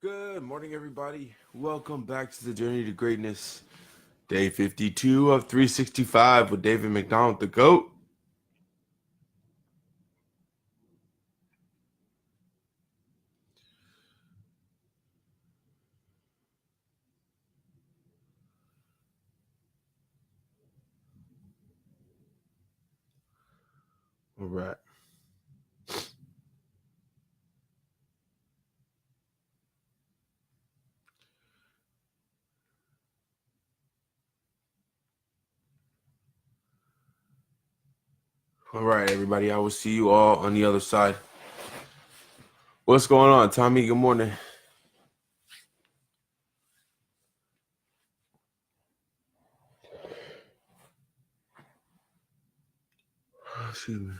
Good morning, everybody. Welcome back to the Journey to Greatness, day 52 of 365 with David McDonald, the GOAT. All right. All right, everybody. I will see you all on the other side. What's going on, Tommy? Good morning. Excuse me.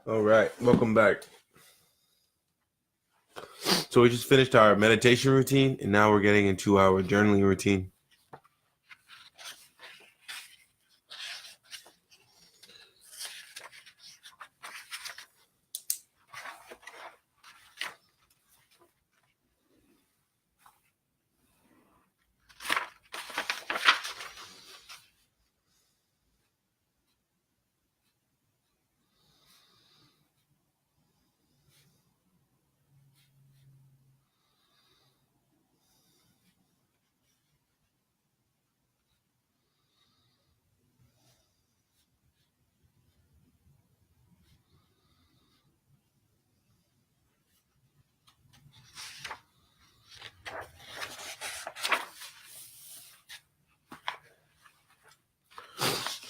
All right, welcome back. So we just finished our meditation routine, and now we're getting into our journaling routine.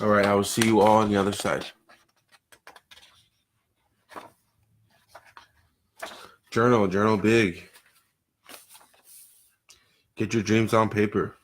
All right, I will see you all on the other side. Journal big. Get your dreams on paper.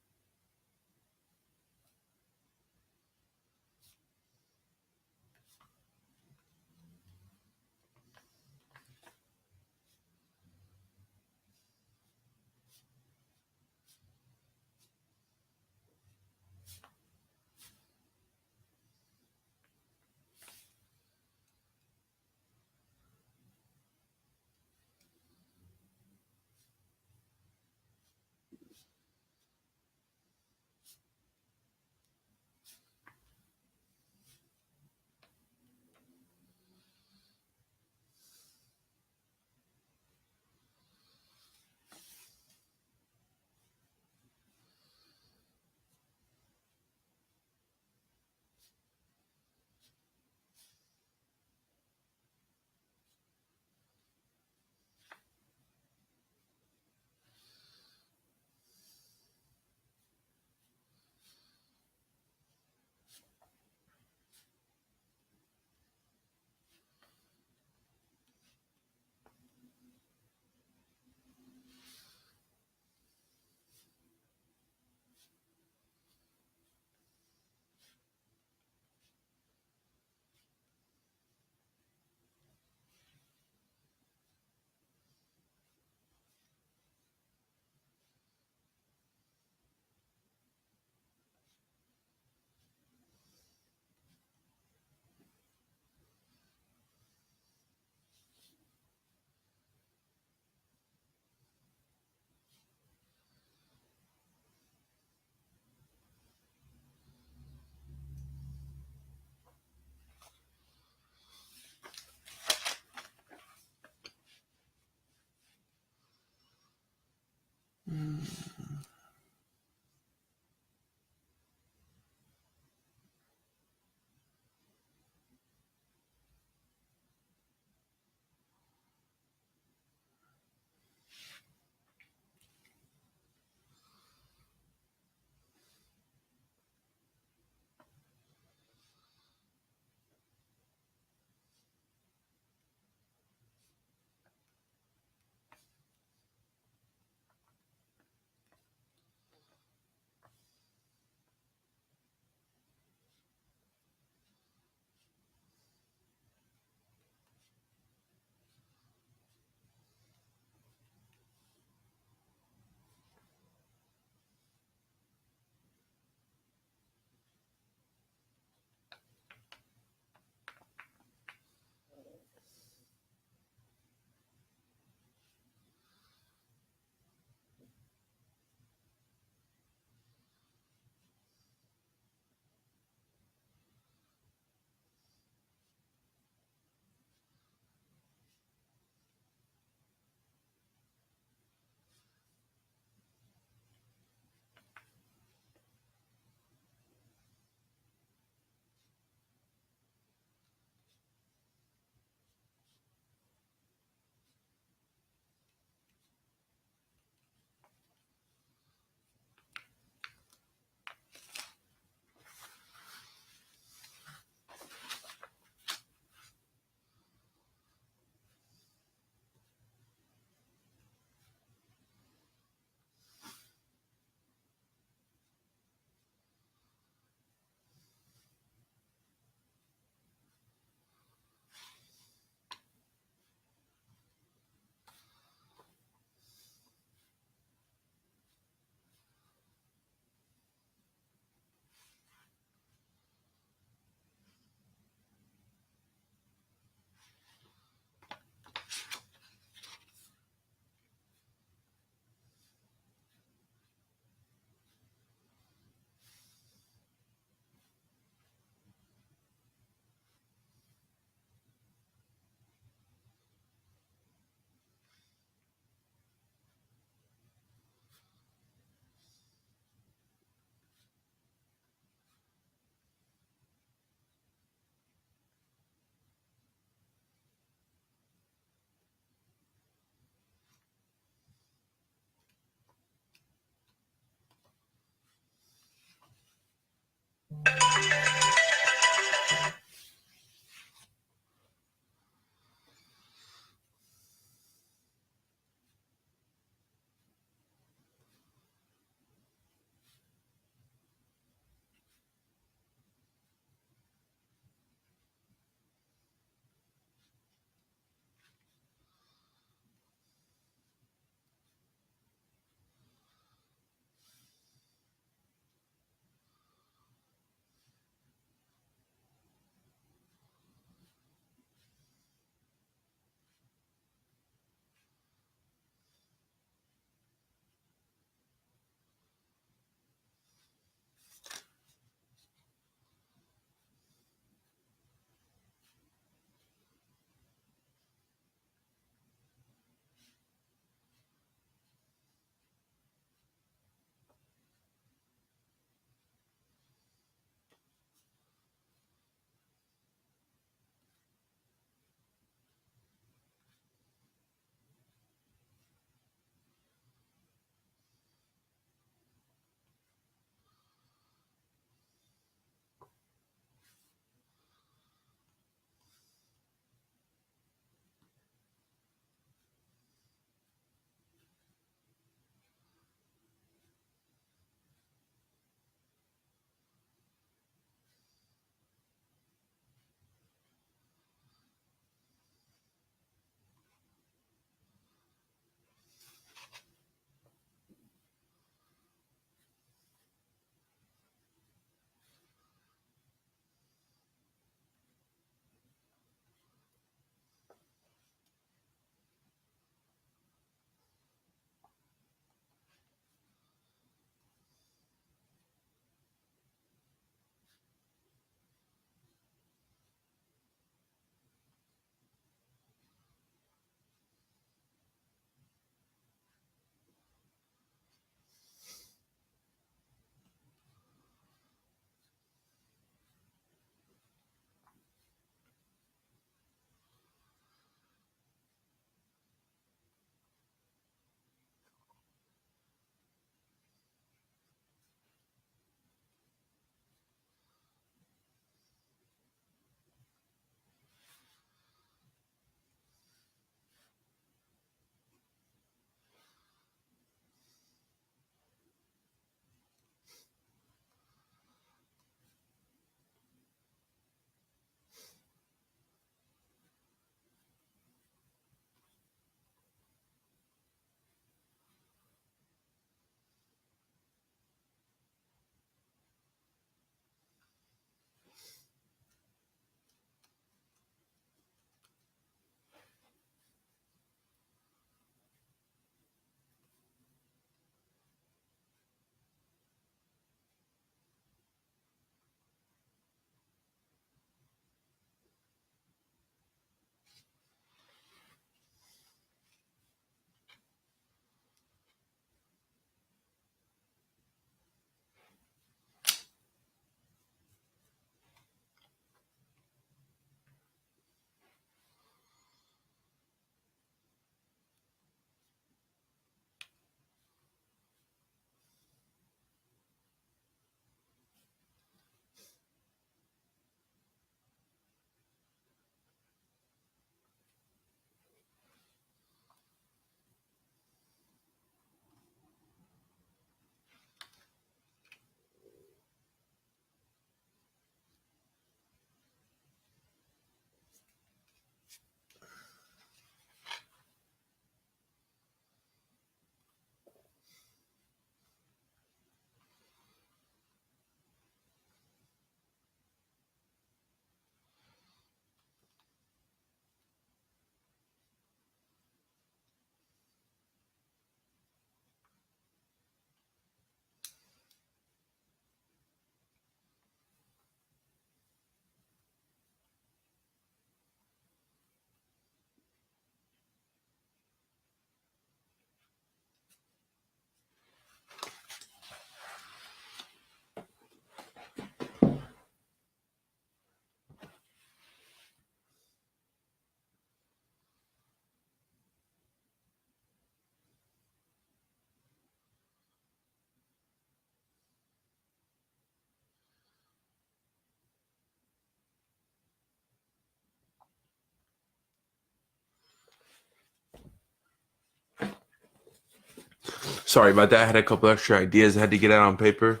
Sorry about that. I had a couple extra ideas I had to get out on paper.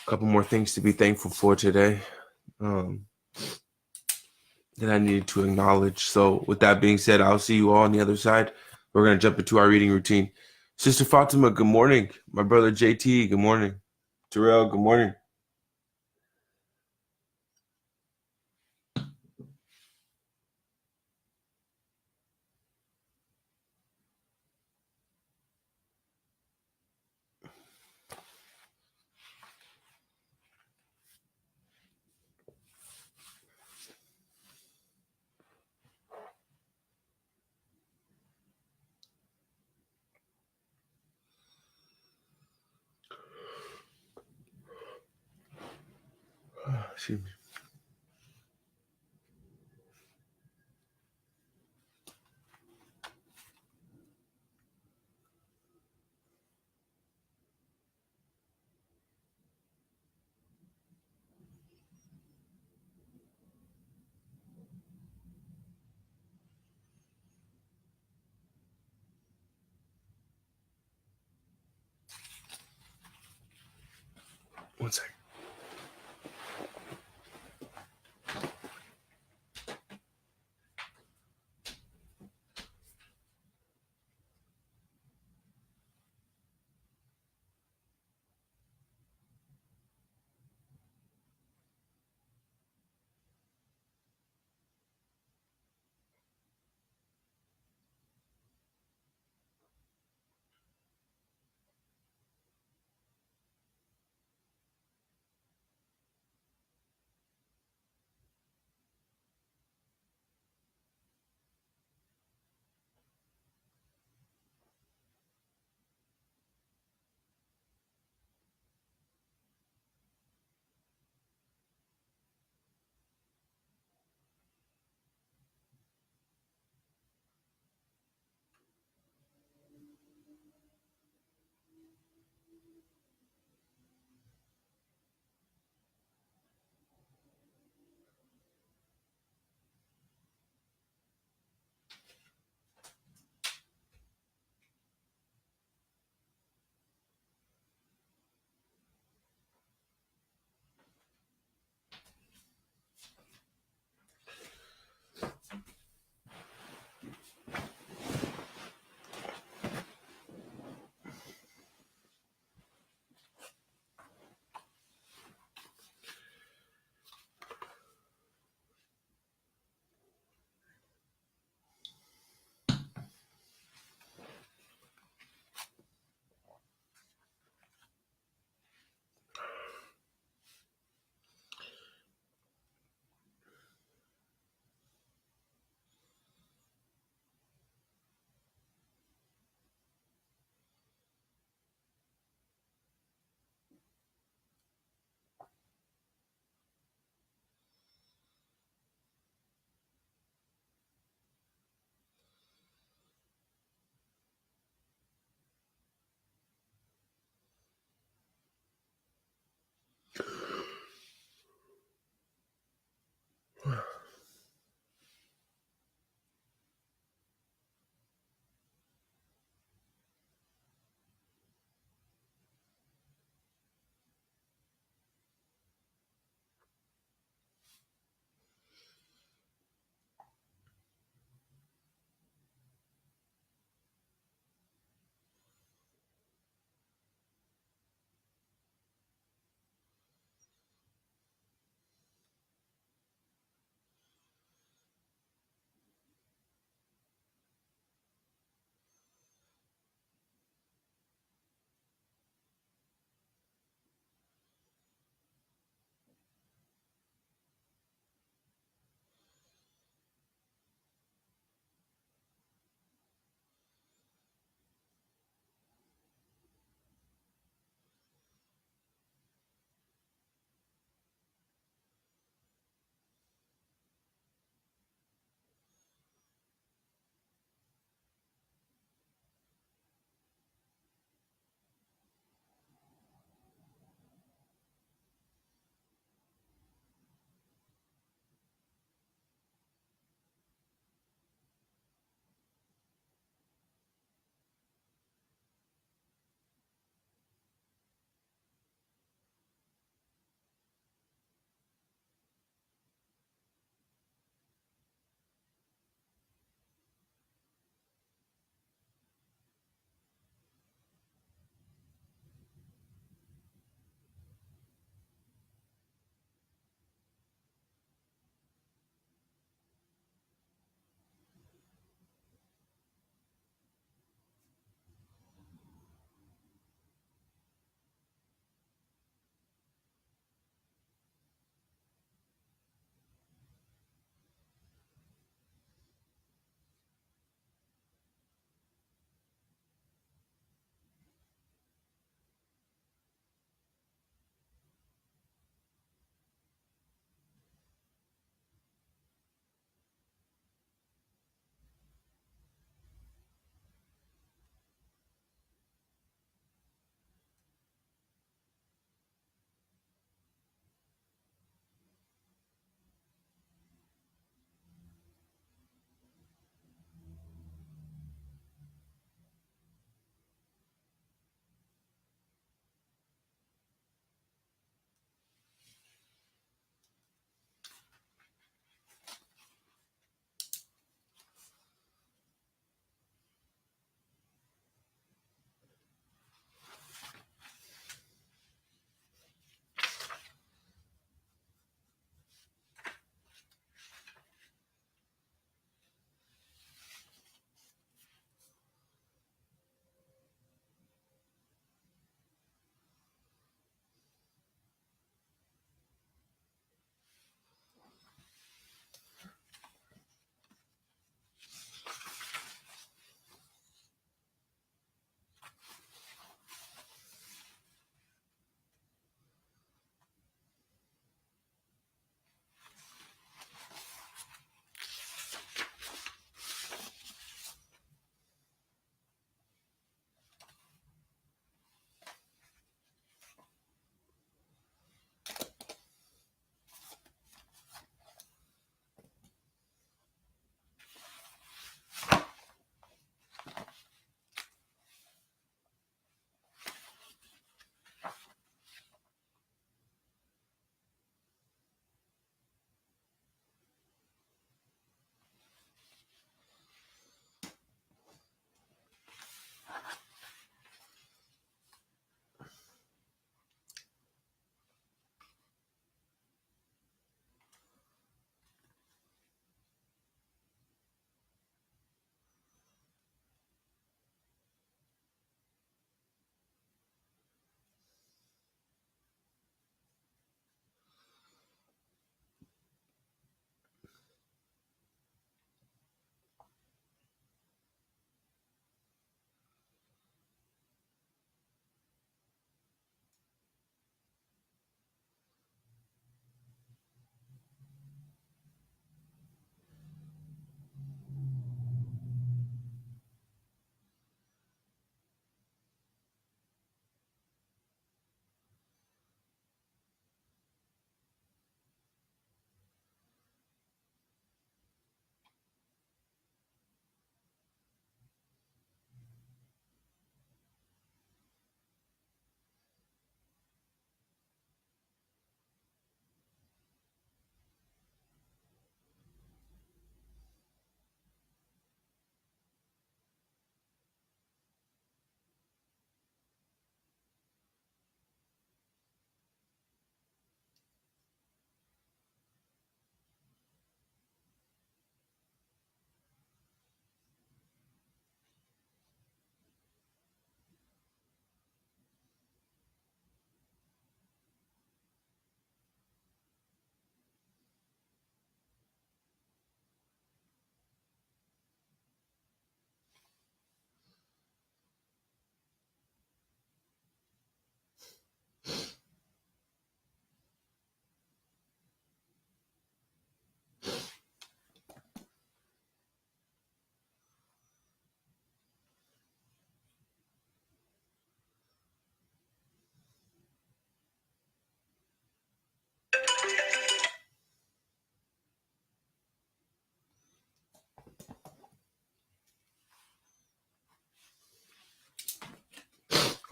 A couple more things to be thankful for today um, that I needed to acknowledge. So, with that being said, I'll see you all on the other side. We're going to jump into our reading routine. Sister Fatima, good morning. My brother JT, good morning. Terrell, good morning. Excuse me. One second.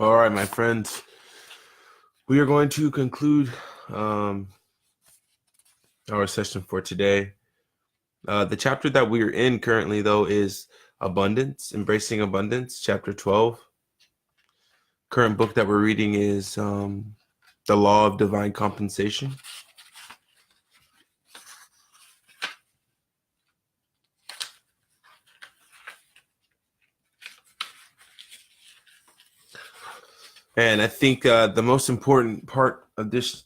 All right, my friends, we are going to conclude our session for today. The chapter that we are in currently, though, is Abundance, Embracing Abundance, chapter 12. Current book that we're reading is The Law of Divine Compensation. And I think the most important part of these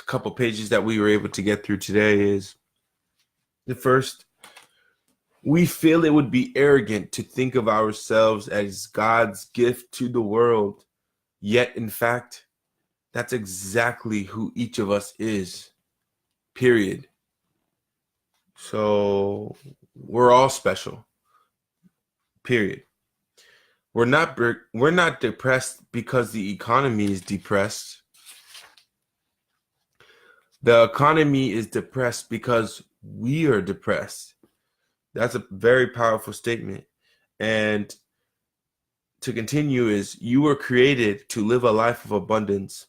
couple pages that we were able to get through today is the first. We feel it would be arrogant to think of ourselves as God's gift to the world. Yet, in fact, that's exactly who each of us is, period. So we're all special, period. We're not depressed because the economy is depressed. The economy is depressed because we are depressed. That's a very powerful statement. And to continue is, you were created to live a life of abundance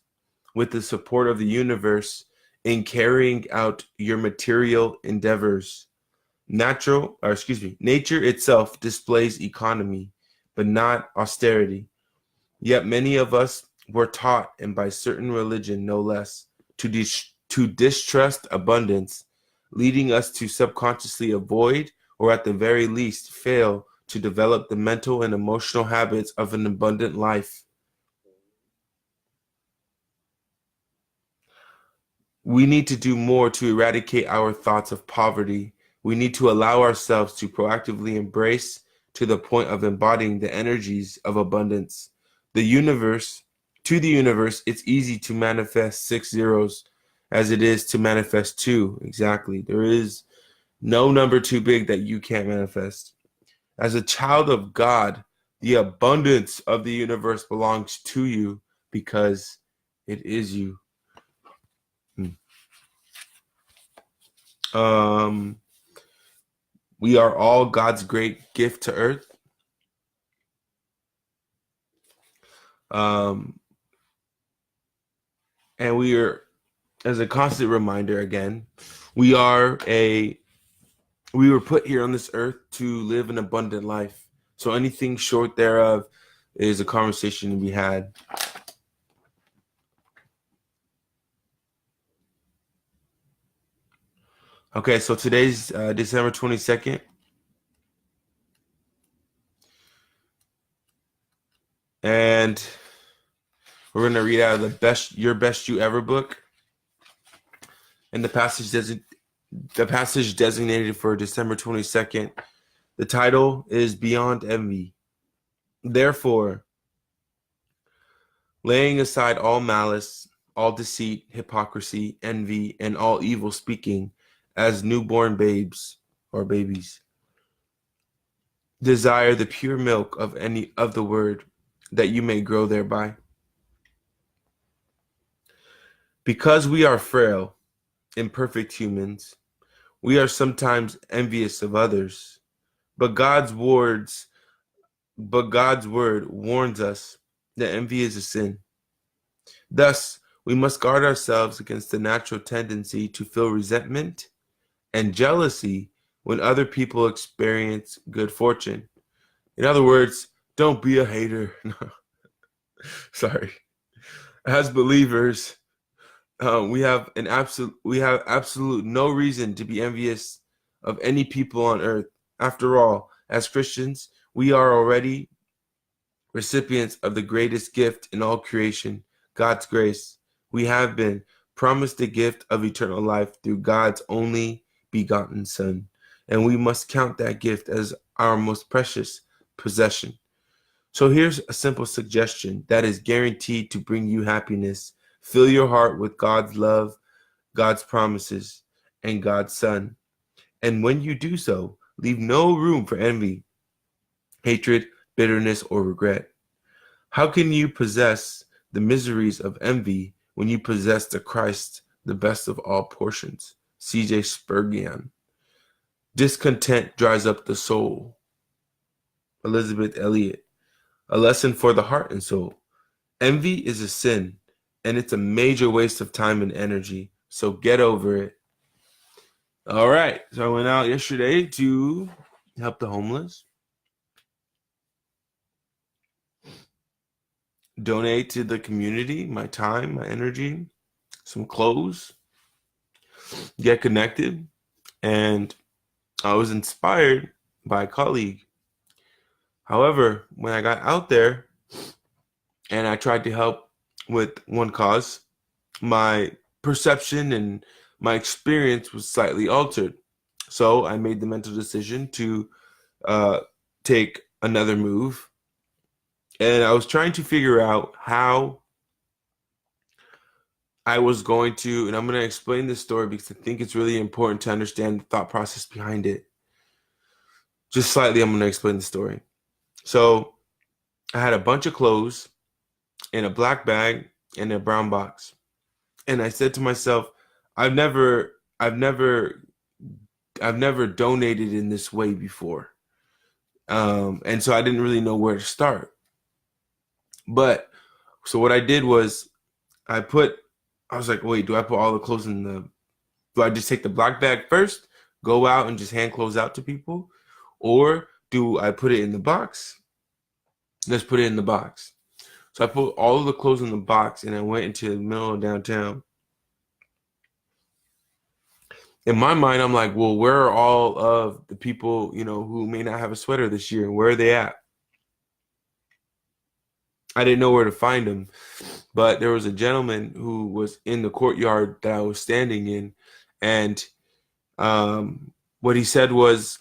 with the support of the universe in carrying out your material endeavors. Nature itself displays economy, but not austerity. Yet many of us were taught, and by certain religion no less, to distrust abundance, leading us to subconsciously avoid, or at the very least fail, to develop the mental and emotional habits of an abundant life. We need to do more to eradicate our thoughts of poverty. We need to allow ourselves to proactively embrace to the point of embodying the energies of abundance. To the universe, it's easy to manifest 6 zeros as it is to manifest 2. Exactly. There is no number too big that you can't manifest. As a child of God, the abundance of the universe belongs to you because it is you. We are all God's great gift to earth. And we are, as a constant reminder again, we were put here on this earth to live an abundant life. So anything short thereof is a conversation to be had. Okay, so today's December 22nd. And we're going to read out of Your Best You Ever book. And the passage designated for December 22nd, the title is Beyond Envy. Therefore, laying aside all malice, all deceit, hypocrisy, envy, and all evil speaking, as newborn babes or babies, desire the pure milk of the word, that you may grow thereby. Because we are frail, imperfect humans, we are sometimes envious of others, but God's word warns us that envy is a sin. Thus, we must guard ourselves against the natural tendency to feel resentment and jealousy when other people experience good fortune. In other words, don't be a hater. Sorry. As believers, we have absolute no reason to be envious of any people on earth. After all, as Christians, we are already recipients of the greatest gift in all creation, God's grace. We have been promised the gift of eternal life through God's only begotten Son, and we must count that gift as our most precious possession. So here's a simple suggestion that is guaranteed to bring you happiness. Fill your heart with God's love, God's promises, and God's Son. And when you do so, leave no room for envy, hatred, bitterness, or regret. How can you possess the miseries of envy when you possess the Christ, the best of all portions? C.J. Spurgeon. Discontent dries up the soul. Elizabeth Elliot. A lesson for the heart and soul. Envy is a sin, and it's a major waste of time and energy. So get over it. All right. So I went out yesterday to help the homeless, donate to the community, my time, my energy, some clothes, get connected. And I was inspired by a colleague. However, when I got out there and I tried to help with one cause, my perception and my experience was slightly altered. So I made the mental decision to uh, take another move. And I was trying to figure out how I was going to, and I'm going to explain this story because I think it's really important to understand the thought process behind it. Just slightly, I'm going to explain the story. So I had a bunch of clothes in a black bag and a brown box. And I said to myself, I've never, I've never, I've never donated in this way before. And so I didn't really know where to start. But so what I did was I was like, wait, do I put all the clothes do I just take the black bag first, go out and just hand clothes out to people? Or do I put it in the box? Let's put it in the box. So I put all of the clothes in the box and I went into the middle of downtown. In my mind, I'm like, well, where are all of the people, who may not have a sweater this year? Where are they at? I didn't know where to find them, but there was a gentleman who was in the courtyard that I was standing in, and what he said was,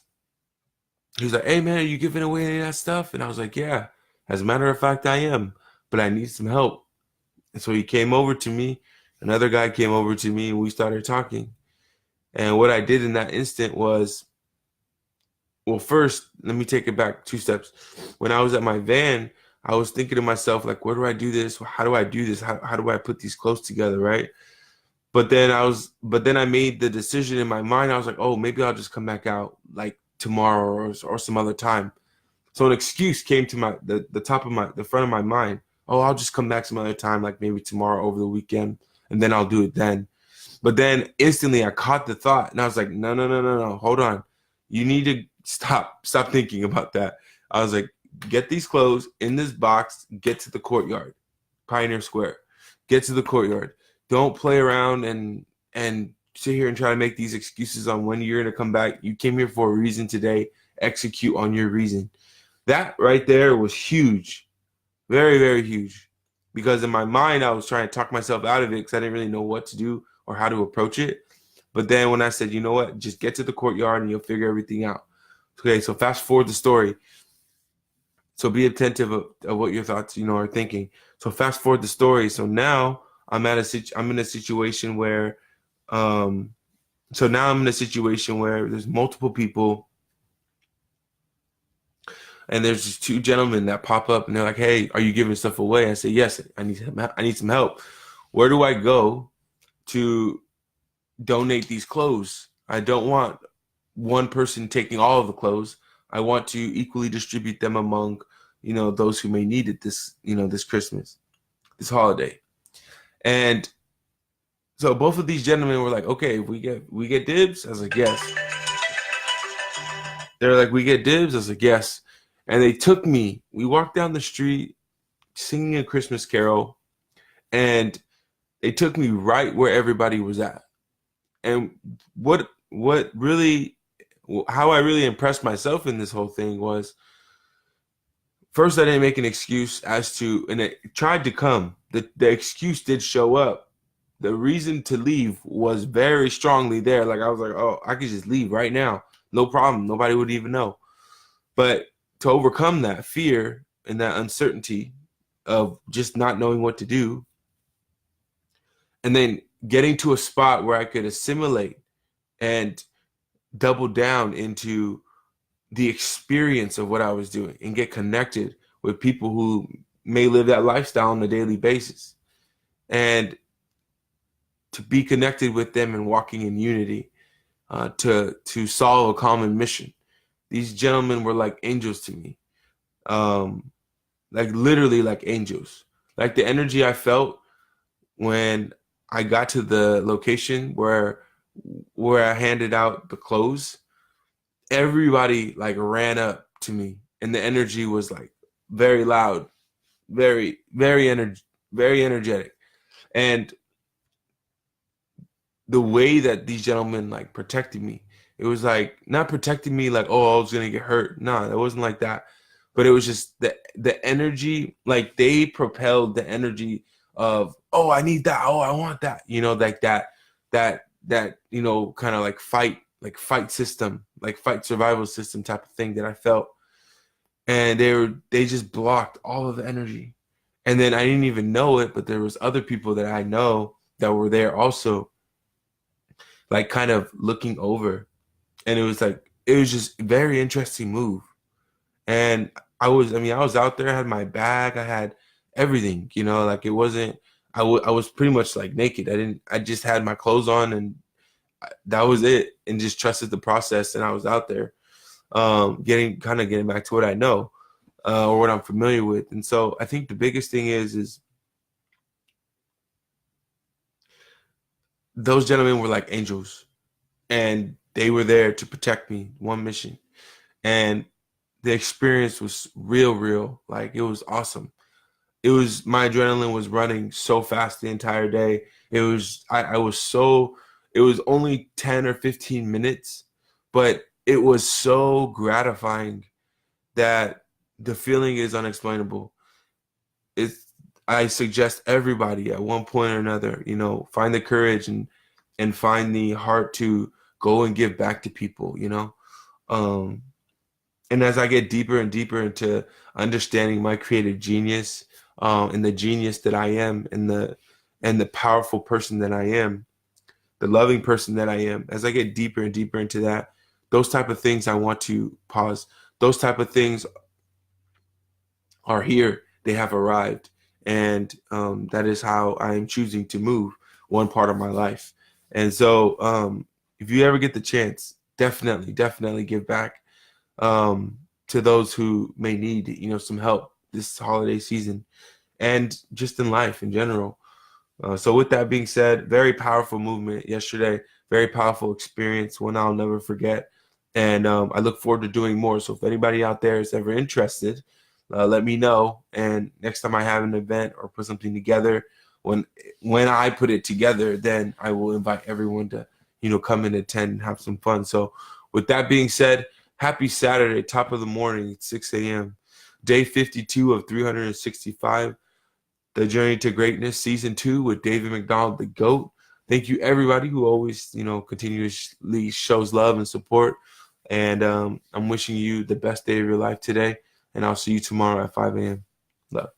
he was like, "Hey man, are you giving away any of that stuff?" And I was like, "Yeah, as a matter of fact, I am, but I need some help." And so he came over to me. Another guy came over to me, and we started talking. And what I did in that instant was, well, first, let me take it back 2 steps. When I was at my van, I was thinking to myself, like, where do I do this? How do I do this? How do I put these clothes together, right? But then I made the decision in my mind. I was like, oh, maybe I'll just come back out like tomorrow or some other time. So an excuse came to the front of my mind. Oh, I'll just come back some other time, like maybe tomorrow over the weekend, and then I'll do it then. But then instantly I caught the thought and I was like, no, no, no, no, no, hold on. You need to stop thinking about that. I was like, get these clothes in this box, get to the courtyard, Pioneer Square, get to the courtyard. Don't play around and sit here and try to make these excuses on when you're going to come back. You came here for a reason today. Execute on your reason. That right there was huge. Very, very huge. Because in my mind, I was trying to talk myself out of it because I didn't really know what to do or how to approach it. But then when I said, you know what, just get to the courtyard and you'll figure everything out. Okay, so fast forward the story. So be attentive of what your thoughts, are thinking. So fast forward the story. So now I'm in a situation where, there's multiple people, and there's just 2 gentlemen that pop up, and they're like, "Hey, are you giving stuff away?" I say, "Yes, I need some help. Where do I go to donate these clothes? I don't want one person taking all of the clothes. I want to equally distribute them among, those who may need it this Christmas, this holiday." And so both of these gentlemen were like, "Okay, we get dibs." I was like, "Yes." They're like, "We get dibs." I was like, "Yes." And they took me. We walked down the street singing a Christmas carol, and they took me right where everybody was at. And how I really impressed myself in this whole thing was, first, I didn't make an excuse and it tried to come. The excuse did show up. The reason to leave was very strongly there. Like I was like, oh, I could just leave right now. No problem. Nobody would even know. But to overcome that fear and that uncertainty of just not knowing what to do, and then getting to a spot where I could assimilate and double down into the experience of what I was doing and get connected with people who may live that lifestyle on a daily basis, and to be connected with them and walking in unity, to solve a common mission. These gentlemen were like angels to me, like literally like angels. Like the energy I felt when I got to the location where I handed out the clothes, everybody like ran up to me, and the energy was like very loud, very energetic, and the way that these gentlemen like protected me, it was like not protecting me like, oh, I was gonna get hurt. No, it wasn't like that. But it was just the energy, like they propelled the energy of, oh, I need that, oh, I want that, like that kind of like fight system, like fight survival system type of thing that I felt. And they just blocked all of the energy. And then I didn't even know it, but there was other people that I know that were there also, like kind of looking over, and it was just a very interesting move. And I was out there, I had my bag, I had everything, like it wasn't, I was pretty much like naked. I just had my clothes on, and that was it, and just trusted the process. And I was out there, getting back to what I know, or what I'm familiar with. And so I think the biggest thing is those gentlemen were like angels, and they were there to protect me, one mission. And the experience was real. Like it was awesome. My adrenaline was running so fast the entire day. I was so, it was only 10 or 15 minutes, but it was so gratifying that the feeling is unexplainable. It's, I suggest everybody at one point or another, find the courage and find the heart to go and give back to people. Um, and as I get deeper and deeper into understanding my creative genius, and the genius that I am, and the powerful person that I am, the loving person that I am, as I get deeper and deeper into that, those type of things I want to pause. Those type of things are here. They have arrived. And that is how I am choosing to move one part of my life. And so if you ever get the chance, definitely give back, to those who may need, some help this holiday season, and just in life in general. So with that being said, very powerful movement yesterday, very powerful experience, one I'll never forget. And I look forward to doing more. So if anybody out there is ever interested, let me know. And next time I have an event or put something together, when I put it together, then I will invite everyone to, come and attend and have some fun. So with that being said, happy Saturday, top of the morning, it's 6 a.m. Day 52 of 365, The Journey to Greatness, Season 2 with David McDonald, the GOAT. Thank you, everybody who always, continuously shows love and support. And I'm wishing you the best day of your life today. And I'll see you tomorrow at 5 a.m. Love.